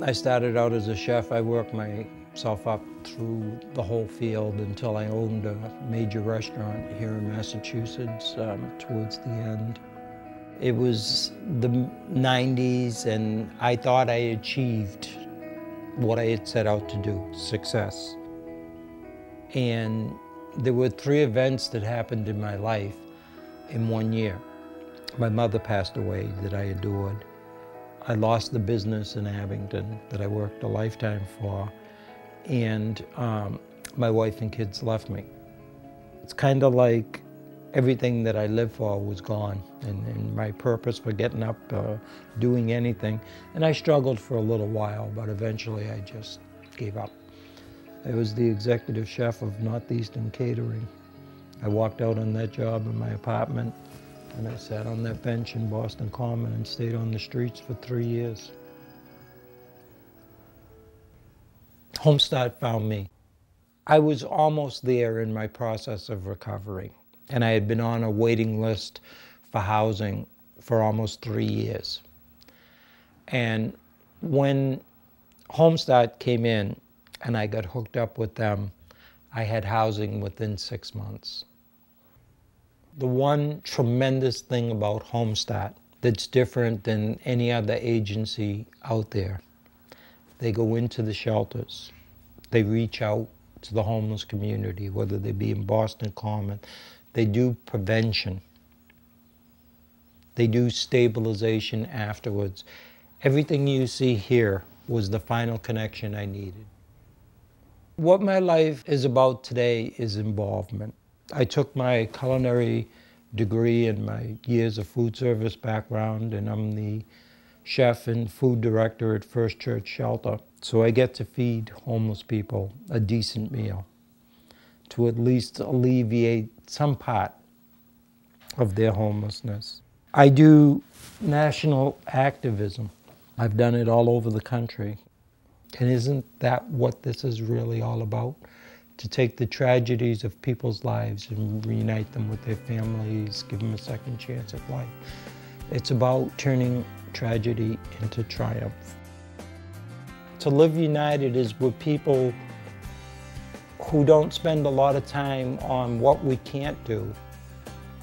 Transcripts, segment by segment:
I started out as a chef. I worked myself up through the whole field until I owned a major restaurant here in Massachusetts towards the end. It was the 90s, and I thought I achieved what I had set out to do, success. And there were 3 events that happened in my life in 1 year. My mother passed away that I adored. I lost the business in Abington that I worked a lifetime for, and my wife and kids left me. It's kind of like everything that I lived for was gone, and my purpose for getting up, doing anything. And I struggled for a little while, but eventually I just gave up. I was the executive chef of Northeastern Catering. I walked out on that job in my apartment, and I sat on that bench in Boston Common and stayed on the streets for 3 years. Homestart found me. I was almost there in my process of recovery, and I had been on a waiting list for housing for almost 3 years. And when Homestart came in and I got hooked up with them, I had housing within 6 months. The one tremendous thing about Homestart that's different than any other agency out there, they go into the shelters. They reach out to the homeless community, whether they be in Boston Common. They do prevention. They do stabilization afterwards. Everything you see here was the final connection I needed. What my life is about today is involvement. I took my culinary degree and my years of food service background, and I'm the chef and food director at First Church Shelter. So I get to feed homeless people a decent meal to at least alleviate some part of their homelessness. I do national activism. I've done it all over the country. And isn't that what this is really all about? To take the tragedies of people's lives and reunite them with their families, give them a second chance at life. It's about turning tragedy into triumph. To live united is with people who don't spend a lot of time on what we can't do,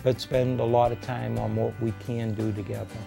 but spend a lot of time on what we can do together.